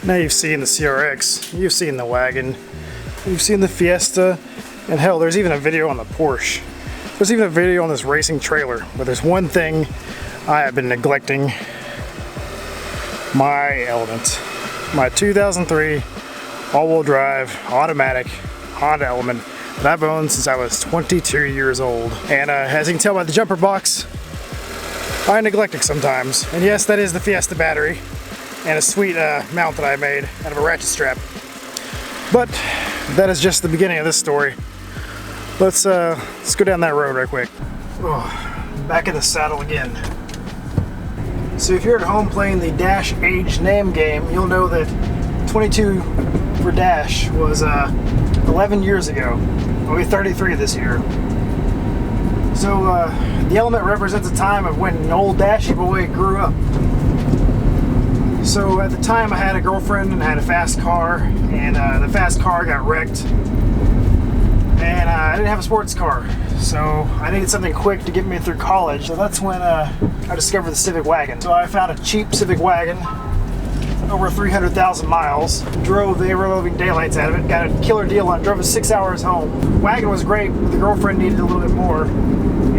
Now you've seen the CRX, you've seen the wagon, you've seen the Fiesta, and hell, there's even a video on the Porsche. There's even a video on this racing trailer, but there's one thing I have been neglecting: my Element. My 2003 all-wheel drive automatic Honda Element that I've owned since I was 22 years old. And as you can tell by the jumper box, I neglect it sometimes. And yes, that is the Fiesta battery and a sweet mount that I made out of a ratchet strap. But that is just the beginning of this story. Let's go down that road right quick. Oh, back in the saddle again. So if you're at home playing the Dash age name game, you'll know that 22 for Dash was 11 years ago. I'll be 33 this year. So the Element represents a time of when an old Dashy boy grew up. So at the time I had a girlfriend and I had a fast car, and the fast car got wrecked. And I didn't have a sports car, so I needed something quick to get me through college. So that's when I discovered the Civic wagon. So I found a cheap Civic wagon, over 300,000 miles, drove the ever-loving daylights out of it, got a killer deal on it, drove it 6 hours home. The wagon was great, but the girlfriend needed a little bit more.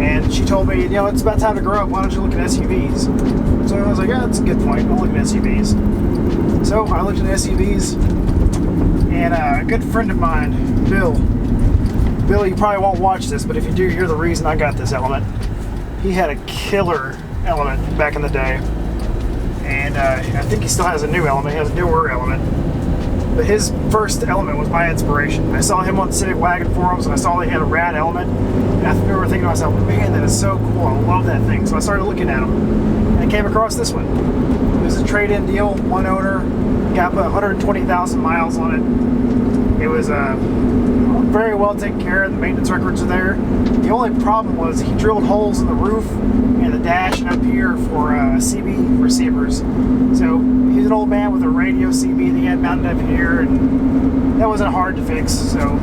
And she told me, you know, it's about time to grow up, why don't you look at SUVs? So I was like, yeah, that's a good point, I'll look at SUVs. So I looked at SUVs, and a good friend of mine, Bill, you probably won't watch this, but if you do, hear the reason I got this Element. He had a killer Element back in the day, and I think he still has a new Element. He has a newer Element, but his first Element was my inspiration. I saw him on the Civic Wagon forums, and I saw he had a rad Element, and I remember thinking to myself, man, that is so cool, I love that thing. So I started looking at them, and I came across this one. It was a trade-in deal, one owner, got 120,000 miles on it. It was very well taken care of. The maintenance records are there. The only problem was he drilled holes in the roof and the dash and up here for CB receivers. So he's an old man with a radio CB that he had mounted up here, and that wasn't hard to fix. So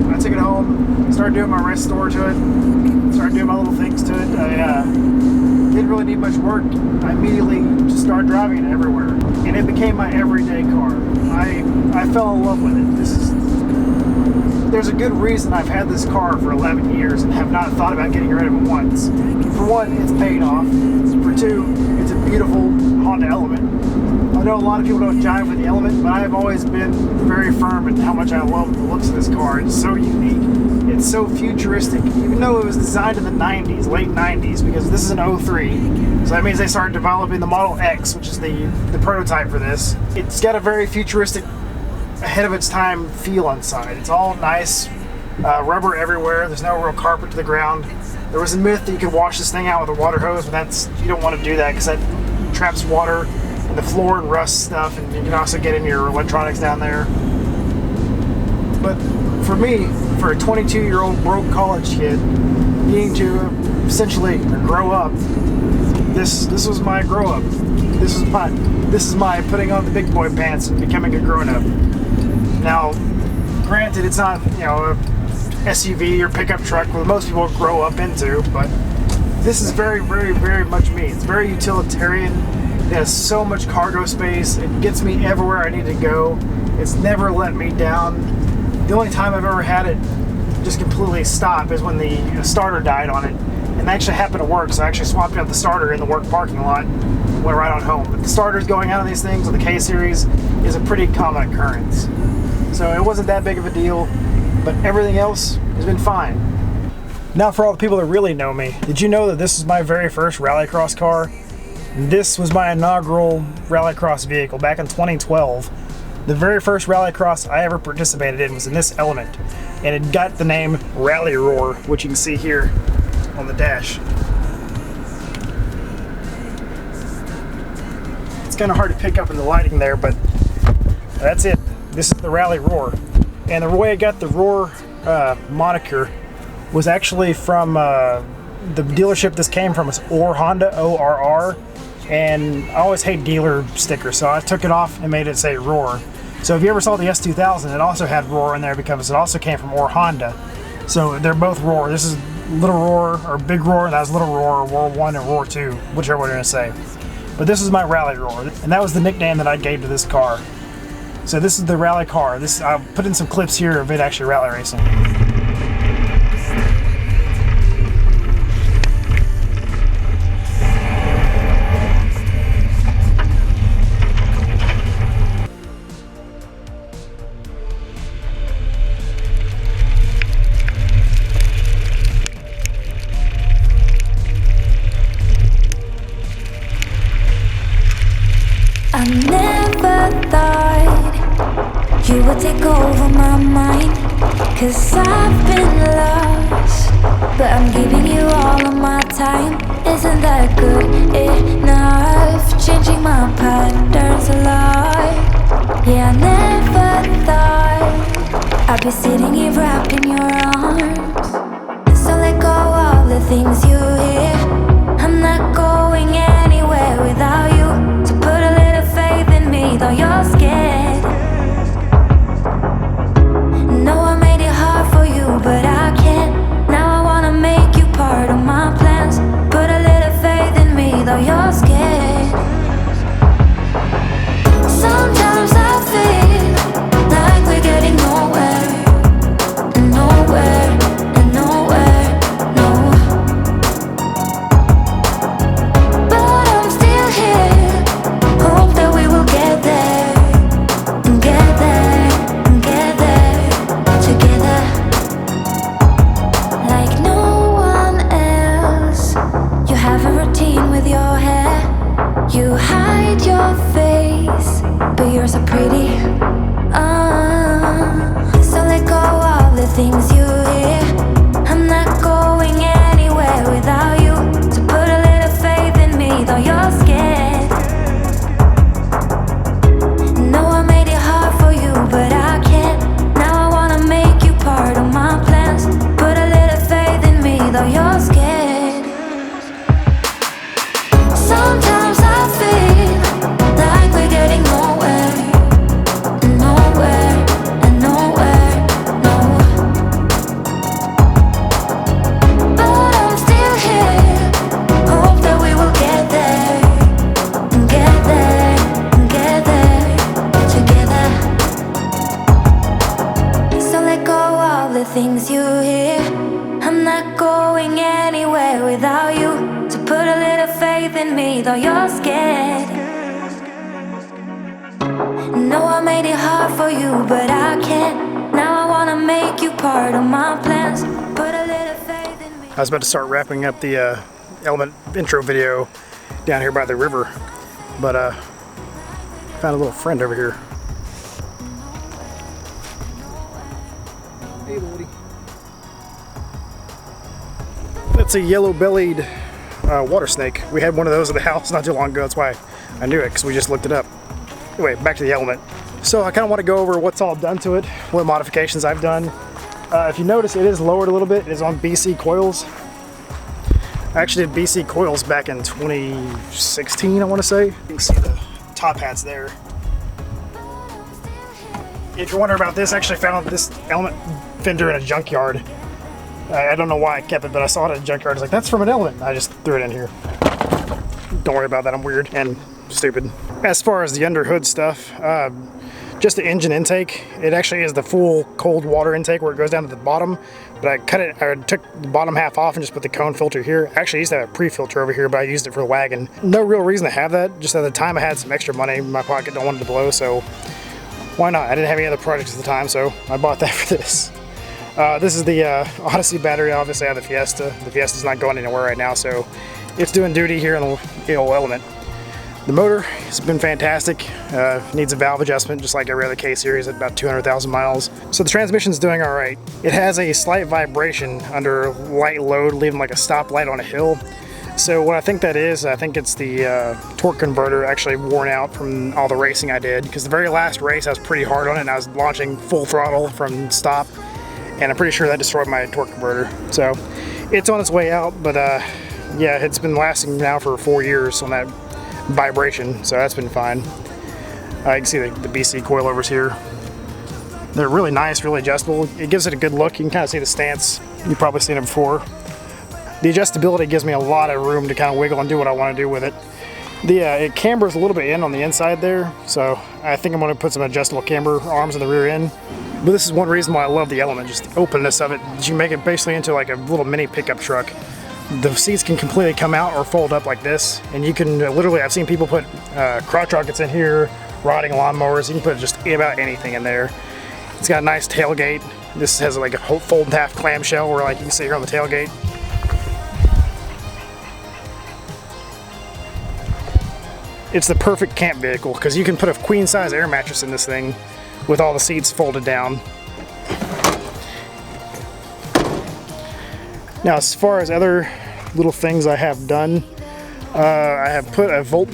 I took it home, started doing my restore to it, started doing my little things to it. I didn't really need much work. I immediately just started driving it everywhere, and it became my everyday car. I fell in love with it. There's a good reason I've had this car for 11 years and have not thought about getting rid of it once. For one, it's paid off. For two, it's a beautiful Honda Element. I know a lot of people don't jive with the Element, but I've always been very firm in how much I love the looks of this car. It's so unique. It's so futuristic, even though it was designed in the 90s, late 90s, because this is an 03. So that means they started developing the Model X, which is the prototype for this. It's got a very futuristic, ahead of its time feel inside. It's all nice, rubber everywhere. There's no real carpet to the ground. There was a myth that you could wash this thing out with a water hose, but you don't want to do that because that traps water in the floor and rusts stuff, and you can also get in your electronics down there. But for me, for a 22-year-old broke college kid, needing to essentially grow up, this was my grow up. This is my putting on the big boy pants and becoming a grown up. Now, granted, it's not, you know, a SUV or pickup truck where most people grow up into, but this is very, very, very much me. It's very utilitarian. It has so much cargo space. It gets me everywhere I need to go. It's never let me down. The only time I've ever had it just completely stop is when the starter died on it, and that actually happened to work, so I actually swapped out the starter in the work parking lot and went right on home. But the starters going out on these things on the K-Series is a pretty common occurrence. So it wasn't that big of a deal, but everything else has been fine. Now for all the people that really know me, did you know that this is my very first Rallycross car? This was my inaugural Rallycross vehicle back in 2012. The very first Rallycross I ever participated in was in this Element, and it got the name Rally Roar, which you can see here on the dash. It's kind of hard to pick up in the lighting there, but that's it. This is the Rally Roar. And the way I got the Roar moniker was actually from the dealership this came from. It's Honda, ORR. And I always hate dealer stickers, so I took it off and made it say Roar. So if you ever saw the S2000, it also had Roar in there because it also came from Honda. So they're both Roar. This is Little Roar, or Big Roar, and that was Little Roar, or Roar 1 and Roar 2, whichever one you're going to say. But this is my Rally Roar, and that was the nickname that I gave to this car. So this is the rally car. I'll put in some clips here of it actually rally racing. I never thought you would take over my mind, 'cause I've been lost, but I'm giving you all of my time. Isn't that good enough? Changing my patterns a lot. Yeah, I never thought I'd be sitting here wrapped in your arms. So let go of the things you hear. I'm not going anywhere without you. So put a little faith in me, though you're scared. No, I made it hard for you, but I can't. Now I wanna make you part of my plans. Put a little faith in me, though you're scared. Sometimes I feel like we're getting nowhere, nowhere, and nowhere, no. But I'm still here, hope that we will get there, get there, get there, together. Like no one else, you have a routine with your hair. You hide your face, but you're so pretty. So let go of the things you hear. I'm not going anywhere without you. So put a little faith in me, though you're scared. No, I made it hard for you, but I can't. Now I wanna make you part of my plans. Put a little faith in me, though you're scared. Sometimes I feel like we're getting nowhere, nowhere, and nowhere, no. But I'm still here, hope that we will get there, get there, get there, together. So let go of the things you hear. I'm not going anywhere without you. So put a little faith in me, though you're scared. No, I made it hard for you, but I can't. Now I wanna make you part of my plans. Put a little faith in me. I was about to start wrapping up the Element intro video down here by the river, but found a little friend over here. Hey, buddy. That's a yellow-bellied water snake. We had one of those at the house not too long ago. That's why I knew it, because we just looked it up. Anyway, back to the Element. So I kind of want to go over what's all done to it, what modifications I've done. If you notice, it is lowered a little bit. It is on BC coils. I actually did BC coils back in 2016, I want to say. You can see the top hats there. If you're wondering about this, I actually found this Element fender in a junkyard. I don't know why I kept it, but I saw it in a junkyard. I was like, that's from an Element. I just threw it in here. Don't worry about that, I'm weird and stupid. As far as the under hood stuff, just the engine intake, it actually is the full cold water intake where it goes down to the bottom, but I took the bottom half off and just put the cone filter here. Actually, I used to have a pre-filter over here, but I used it for the wagon. No real reason to have that, just at the time I had some extra money in my pocket, don't want it to blow, so why not? I didn't have any other projects at the time, so I bought that for this. This is the Odyssey battery. Obviously I have the Fiesta. The Fiesta's not going anywhere right now, so it's doing duty here in the old Element. The motor has been fantastic. Needs a valve adjustment just like every other K-Series at about 200,000 miles. So the transmission's doing all right. It has a slight vibration under light load, leaving like a stoplight on a hill. So what I think that is, I think it's the torque converter actually worn out from all the racing I did, because the very last race I was pretty hard on it and I was launching full throttle from stop, and I'm pretty sure that destroyed my torque converter. So it's on its way out, but yeah, it's been lasting now for 4 years on that vibration, so that's been fine. You can see the BC coilovers here. They're really nice, really adjustable. It gives it a good look. You can kind of see the stance. You've probably seen it before. The adjustability gives me a lot of room to kind of wiggle and do what I want to do with it. It cambers a little bit in on the inside there, so I think I'm going to put some adjustable camber arms in the rear end. But this is one reason why I love the Element, just the openness of it. You can make it basically into like a little mini pickup truck. The seats can completely come out or fold up like this, and you can literally, I've seen people put crotch rockets in here, riding lawnmowers. You can put just about anything in there. It's got a nice tailgate. This has like a fold in half clamshell where like you can sit here on the tailgate. It's the perfect camp vehicle because you can put a queen size air mattress in this thing with all the seats folded down. Now, as far as other little things I have done, I have put a volt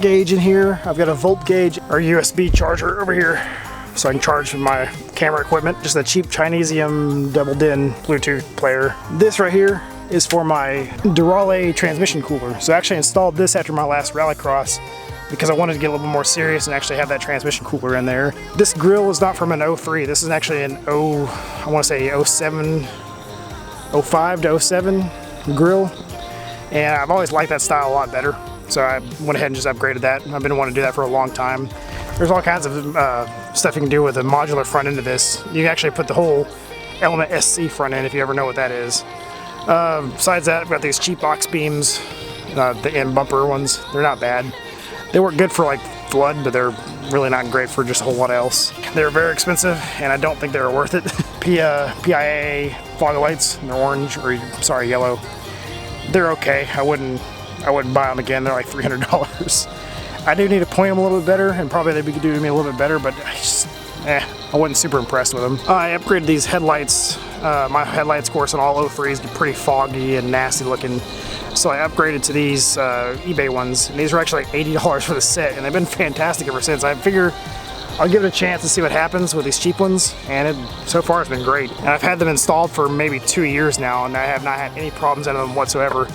gauge in here. I've got a volt gauge or USB charger over here so I can charge my camera equipment. Just a cheap Chinesium double DIN Bluetooth player. This right here is for my Raleigh transmission cooler. So I actually installed this after my last Rallycross because I wanted to get a little bit more serious and actually have that transmission cooler in there. This grill is not from an 03. This is actually an I want to say 07, 05 to 07 grill. And I've always liked that style a lot better. So I went ahead and just upgraded that. I've been wanting to do that for a long time. There's all kinds of stuff you can do with a modular front end of this. You can actually put the whole Element SC front end if you ever know what that is. Besides that, I've got these cheap box beams, the end bumper ones. They're not bad. They work good for like flood, but they're really not great for just a whole lot else. They're very expensive, and I don't think they're worth it. PIA fog lights, they're orange, or sorry, yellow. They're okay. I wouldn't buy them again. They're like $300. I do need to point them a little bit better, and probably they could do me a little bit better, but I wasn't super impressed with them. I upgraded these headlights. My headlights, of course, on all 03s get pretty foggy and nasty looking. So I upgraded to these eBay ones, and these are actually like $80 for the set, and they've been fantastic ever since. I figure I'll give it a chance to see what happens with these cheap ones, and so far it's been great. And I've had them installed for maybe 2 years now, and I have not had any problems out of them whatsoever.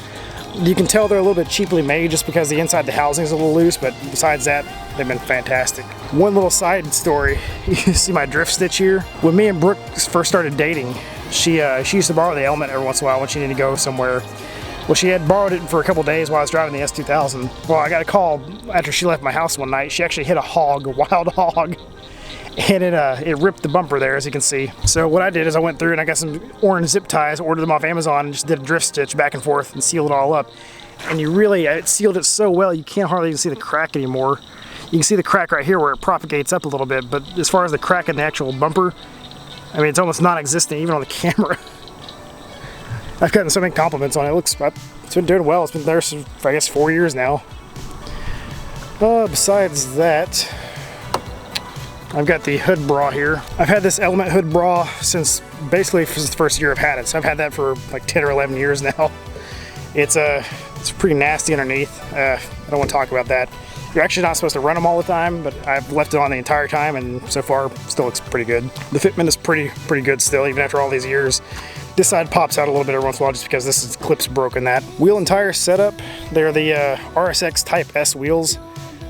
You can tell they're a little bit cheaply made just because the inside the housing is a little loose, but besides that, they've been fantastic. One little side story, you see my drift stitch here? When me and Brooke first started dating, she used to borrow the Element every once in a while when she needed to go somewhere. Well, she had borrowed it for a couple days while I was driving the S2000. Well, I got a call after she left my house one night. She actually hit a hog, a wild hog, and it ripped the bumper there, as you can see. So what I did is I went through and I got some orange zip ties, ordered them off Amazon, and just did a drift stitch back and forth and sealed it all up. And it sealed it so well you can't hardly even see the crack anymore. You can see the crack right here where it propagates up a little bit, but as far as the crack in the actual bumper, I mean, it's almost non-existent even on the camera. I've gotten so many compliments on it. It's been doing well. It's been there for, I guess, 4 years now. Besides that, I've got the hood bra here. I've had this Element hood bra since the first year I've had it. So I've had that for like 10 or 11 years now. It's pretty nasty underneath. I don't want to talk about that. You're actually not supposed to run them all the time, but I've left it on the entire time, and so far still looks pretty good. The fitment is pretty good still, even after all these years. This side pops out a little bit every once in a while just because this clip's broken that. Wheel and tire setup, they're the RSX Type S wheels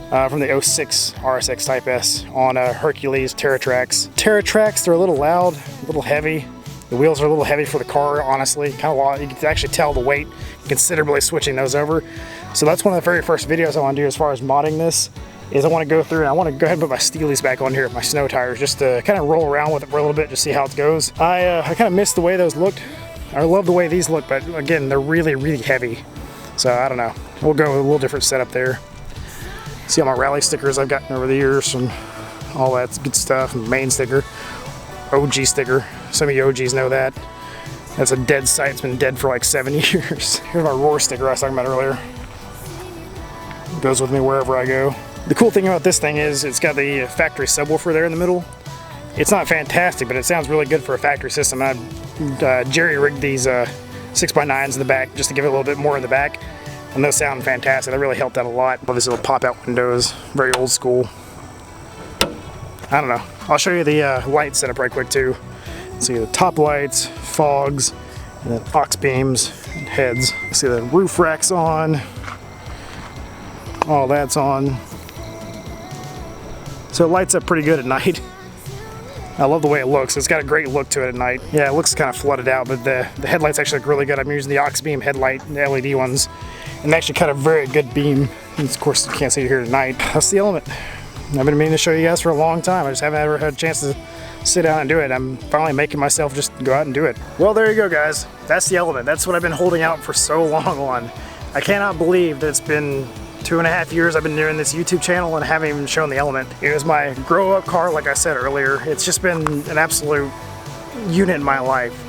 from the 06 RSX Type S on Hercules TerraTrax. TerraTrax, they're a little loud, a little heavy. The wheels are a little heavy for the car, honestly. Kind of long. You can actually tell the weight considerably switching those over. So that's one of the very first videos I want to do as far as modding this. Is I want to go through and I want to go ahead and put my Steelies back on here, my snow tires, just to kind of roll around with it for a little bit, just see how it goes. I kind of missed the way those looked. I love the way these look, but again, they're really heavy. So I don't know. We'll go with a little different setup there. See all my rally stickers I've gotten over the years and all that good stuff. Main sticker, OG sticker. Some of you OGs know that. That's a dead site. It's been dead for like 7 years. Here's my Roar sticker I was talking about earlier. It goes with me wherever I go. The cool thing about this thing is it's got the factory subwoofer there in the middle. It's not fantastic, but it sounds really good for a factory system. I jerry-rigged these 6x9s in the back just to give it a little bit more in the back, and those sound fantastic. They really helped out a lot. All these little pop-out windows, very old school. I don't know. I'll show you the light setup right quick too. See the top lights, fogs, and then aux beams and heads. See the roof racks on. All that's on. So it lights up pretty good at night. I love the way it looks. It's got a great look to it at night. Yeah, it looks kind of flooded out, but the headlights actually look really good. I'm using the aux beam headlight, the LED ones. and actually cut a very good beam. And of course, you can't see it here tonight. That's the Element. I've been meaning to show you guys for a long time. I just haven't ever had a chance to sit down and do it. I'm finally making myself just go out and do it. Well, there you go, guys. That's the Element. That's what I've been holding out for so long on. I cannot believe that it's been 2.5 years I've been doing this YouTube channel and haven't even shown the Element. It was my grow-up car, like I said earlier. It's just been an absolute unit in my life.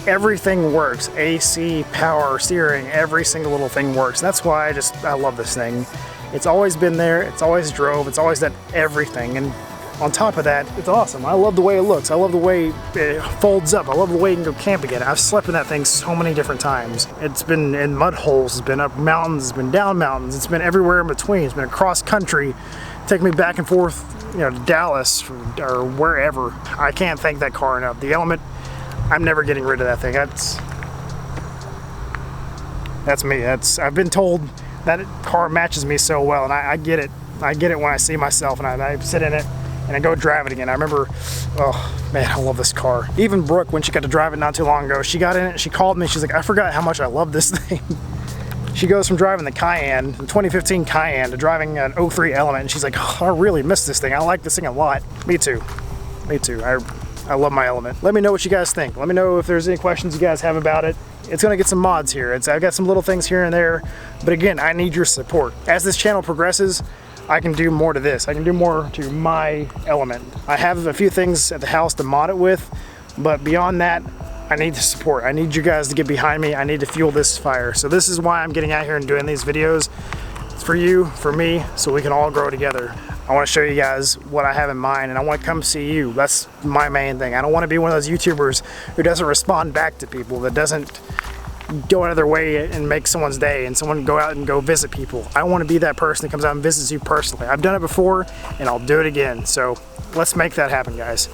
Everything works. AC, power, steering, every single little thing works. That's why I love this thing. It's always been there, it's always drove, it's always done everything. And on top of that, it's awesome. I love the way it looks. I love the way it folds up. I love the way you can go camping in it. I've slept in that thing so many different times. It's been in mud holes, it's been up mountains, it's been down mountains, it's been everywhere in between. It's been across country, taking me back and forth, to Dallas or wherever. I can't thank that car enough. The Element, I'm never getting rid of that thing. That's me. I've been told that car matches me so well, and I get it. I get it when I see myself and I sit in it and I go drive it again. I remember, oh man, I love this car. Even Brooke, when she got to drive it not too long ago, she got in it, she called me, she's like, I forgot how much I love this thing. She goes from driving the Cayenne, the 2015 Cayenne, to driving an 03 Element, and she's like, oh, I really miss this thing. I like this thing a lot. Me too. Me too. I love my Element. Let me know what you guys think. Let me know if there's any questions you guys have about it. It's gonna get some mods here. I've got some little things here and there, but again, I need your support. As this channel progresses, I can do more to this. I can do more to my Element. I have a few things at the house to mod it with, but beyond that, I need the support. I need you guys to get behind me. I need to fuel this fire. So this is why I'm getting out here and doing these videos. It's for you, for me, so we can all grow together. I want to show you guys what I have in mind, and I want to come see you. That's my main thing. I don't want to be one of those YouTubers who doesn't respond back to people, that doesn't go out of their way and make someone's day and someone go out and go visit people. I want to be that person that comes out and visits you personally. I've done it before and I'll do it again. So let's make that happen, guys.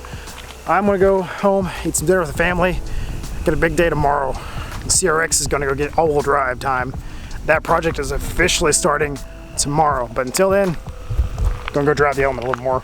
I'm gonna go home, eat some dinner with the family. Got a big day tomorrow. The CRX is gonna go get all-wheel drive time. That project is officially starting tomorrow. But until then, gonna go drive the Element a little more.